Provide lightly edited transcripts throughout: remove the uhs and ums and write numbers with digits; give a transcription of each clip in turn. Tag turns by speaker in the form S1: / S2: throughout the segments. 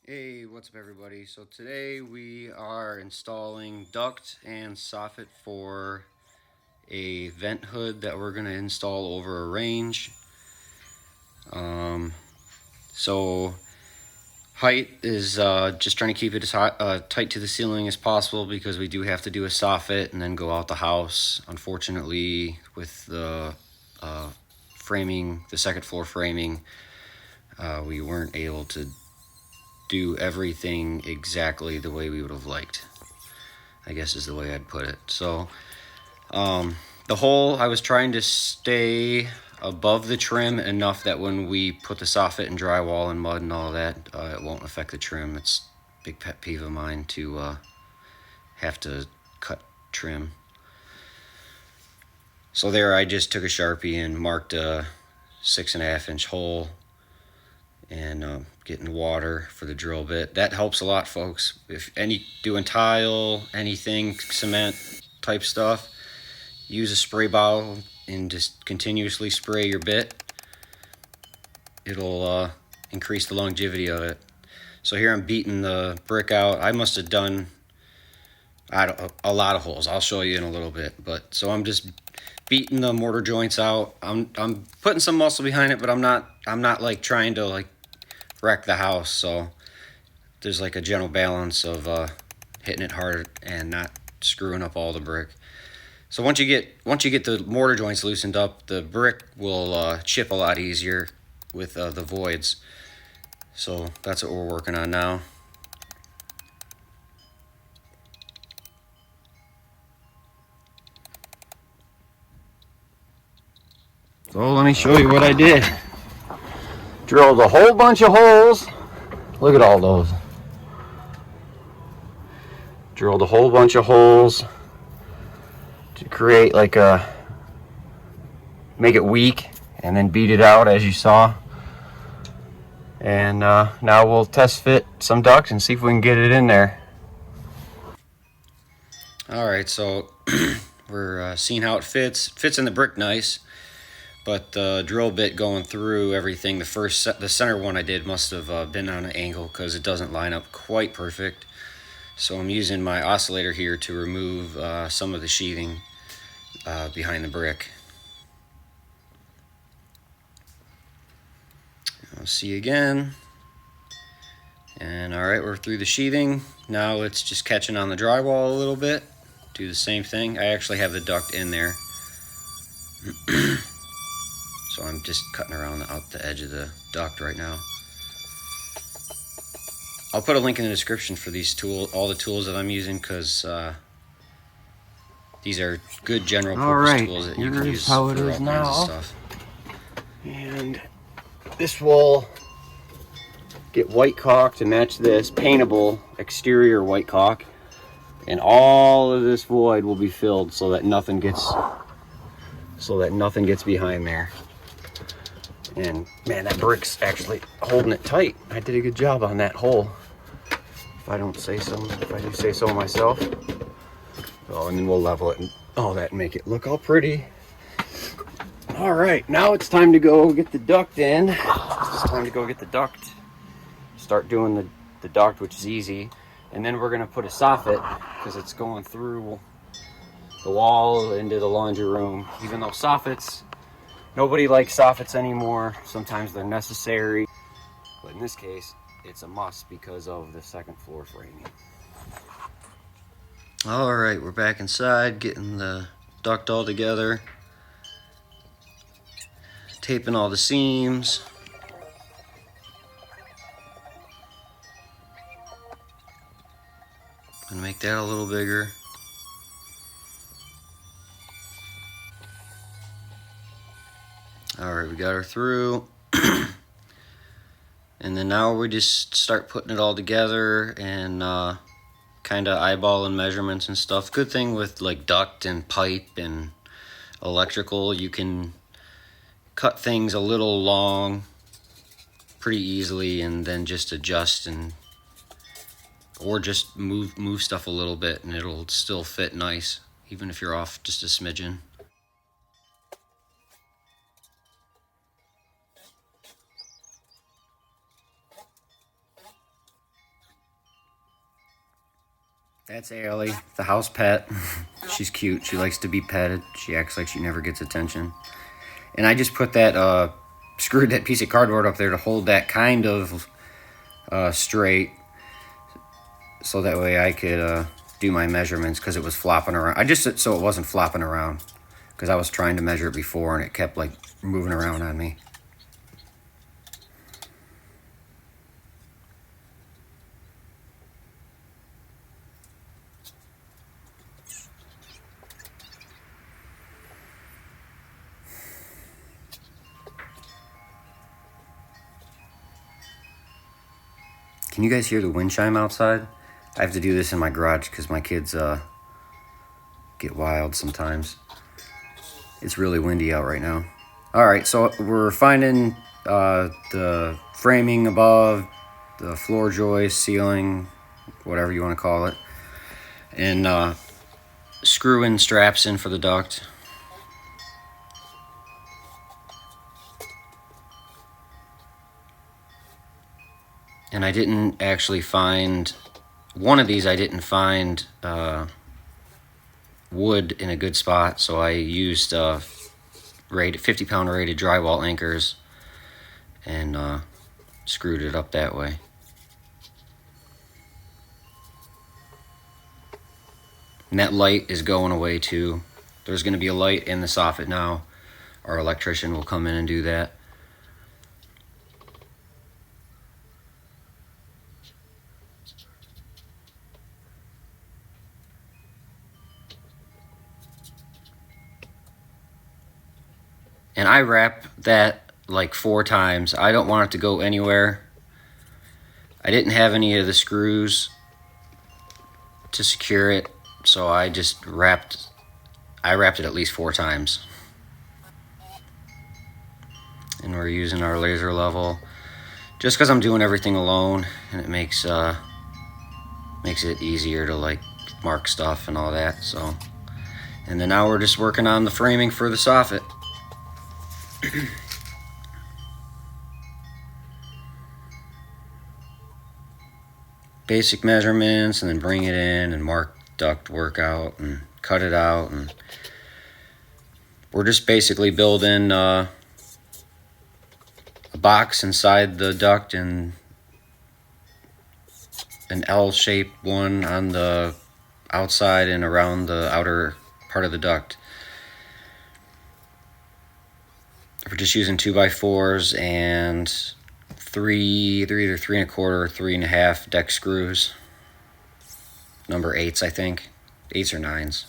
S1: Hey, what's up everybody? So today we are installing duct and soffit for a vent hood that we're going to install over a range. So height is just trying to keep it as tight to the ceiling as possible because we do have to do a soffit and then go out the house. Unfortunately, with the framing, the second floor framing, we weren't able to do everything exactly the way we would have liked, I guess is the way I'd put it. So the hole, I was trying to stay above the trim enough that when we put the soffit and drywall and mud and all that, it won't affect the trim. It's a big pet peeve of mine to have to cut trim. So there I just took a Sharpie and marked a 6.5-inch hole and getting water for the drill bit. That helps a lot, folks. If doing tile, anything, cement type stuff, use a spray bottle and just continuously spray your bit. It'll increase the longevity of it. So here I'm beating the brick out. I must have done a lot of holes. I'll show you in a little bit. But so I'm just beating the mortar joints out. I'm putting some muscle behind it, but I'm not like trying to like wreck the house. So there's like a gentle balance of hitting it hard and not screwing up all the brick. So once you get the mortar joints loosened up, the brick will chip a lot easier with the voids. So that's what we're working on now. So let me show you what I did. Drilled a whole bunch of holes. Look at all those. Drilled a whole bunch of holes to create like make it weak, and then beat it out as you saw. And now we'll test fit some ducts and see if we can get it in there. All right, so we're seeing how it fits. Fits in the brick nice, but the drill bit going through everything, the center one I did must have been on an angle because it doesn't line up quite perfect. So I'm using my oscillator here to remove some of the sheathing behind the brick. I'll see you again. And all right, we're through the sheathing. Now it's just catching on the drywall a little bit. Do the same thing. I actually have the duct in there. So I'm just cutting around out the edge of the duct right now. I'll put a link in the description for these all the tools that I'm using, because these are good general purpose tools that you can use for all kinds of stuff. And this will get white caulk to match this paintable exterior white caulk, and all of this void will be filled so that nothing gets behind there. And man, that brick's actually holding it tight. I did a good job on that hole, if I do say so myself. Oh, and then we'll level it and all that and make it look all pretty. All right, now it's time to go get the duct in. It's time to go get the duct. Start doing the duct, which is easy. And then we're gonna put a soffit because it's going through the wall into the laundry room. Even though nobody likes soffits anymore. Sometimes they're necessary, but in this case, it's a must because of the second floor framing. All right, we're back inside, getting the duct all together, taping all the seams. Gonna make that a little bigger. All right, we got her through. And then now we just start putting it all together and kind of eyeballing measurements and stuff. Good thing with like duct and pipe and electrical, you can cut things a little long pretty easily and then just adjust or just move stuff a little bit and it'll still fit nice, even if you're off just a smidgen. That's Allie, the house pet. She's cute. She likes to be petted. She acts like she never gets attention. And I just put that, screwed that piece of cardboard up there to hold that kind of straight, so that way I could do my measurements, because it was flopping around. I just, so it wasn't flopping around, because I was trying to measure it before and it kept like moving around on me. Can you guys hear the wind chime outside? I have to do this in my garage because my kids get wild sometimes. It's really windy out right now. All right, so we're finding the framing above, the floor joist, ceiling, whatever you want to call it, and screwing straps in for the duct. And I didn't actually find, one of these I didn't find wood in a good spot, so I used 50-pound rated drywall anchors and screwed it up that way. And that light is going away too. There's going to be a light in the soffit now. Our electrician will come in and do that. And I wrap that like 4 times. I don't want it to go anywhere. I didn't have any of the screws to secure it, so I just wrapped it at least 4 times. And we're using our laser level just because I'm doing everything alone, and it makes it easier to like mark stuff and all that. So, and then now we're just working on the framing for the soffit. Basic measurements, and then bring it in and mark duct work out and cut it out, and we're just basically building a box inside the duct and an L-shaped one on the outside and around the outer part of the duct. We're just using 2x4s and they're either 3 1/4 or 3 1/2 deck screws. Number 8s, I think. 8s or 9s.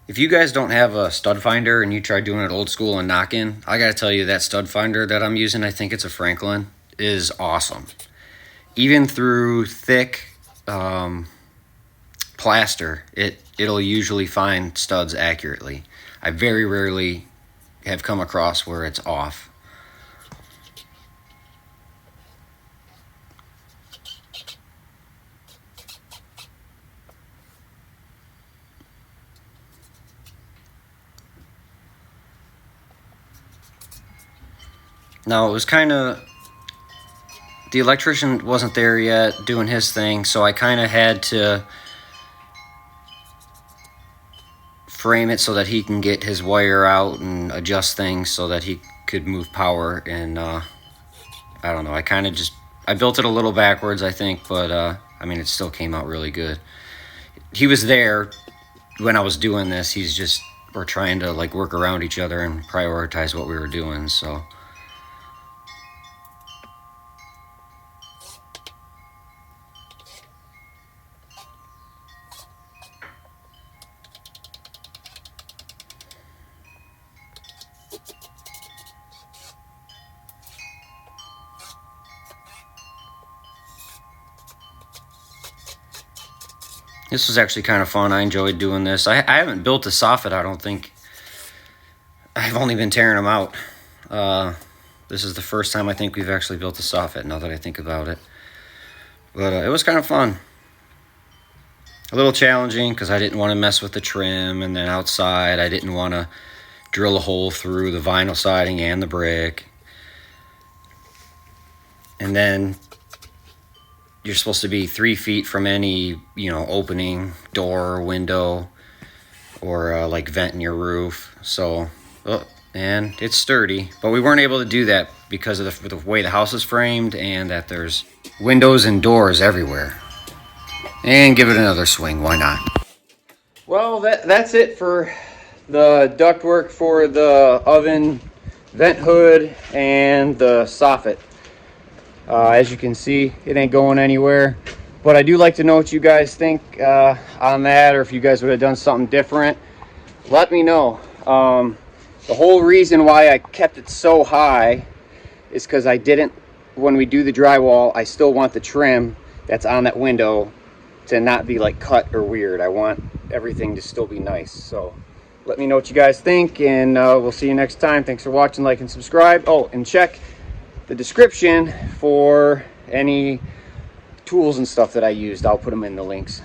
S1: If you guys don't have a stud finder and you try doing it old school and knocking, I gotta tell you that stud finder that I'm using, I think it's a Franklin, is awesome. Even through thick plaster, it'll usually find studs accurately. I very rarely have come across where it's off. Now, it was kind of, the electrician wasn't there yet doing his thing, so I kind of had to frame it so that he can get his wire out and adjust things so that he could move power. And I don't know, I built it a little backwards, I think, but I mean, it still came out really good. He was there when I was doing this. We're trying to like work around each other and prioritize what we were doing, so. This was actually kind of fun. I enjoyed doing this. I haven't built a soffit, I don't think. I've only been tearing them out. This is the first time I think we've actually built a soffit, now that I think about it. But it was kind of fun. A little challenging because I didn't want to mess with the trim, and then outside I didn't want to drill a hole through the vinyl siding and the brick. And then you're supposed to be 3 feet from any, opening, door, window, or like vent in your roof. So, and it's sturdy, but we weren't able to do that because of the way the house is framed and that there's windows and doors everywhere. And give it another swing, why not? Well, that's it for the ductwork for the oven, vent hood, and the soffit. As you can see, it ain't going anywhere. But I do like to know what you guys think on that, or if you guys would have done something different. Let me know. The whole reason why I kept it so high is because I didn't, when we do the drywall, I still want the trim that's on that window to not be like cut or weird. I want everything to still be nice. So let me know what you guys think, and we'll see you next time. Thanks for watching, like and subscribe. Oh, and check the description for any tools and stuff that I used. I'll put them in the links.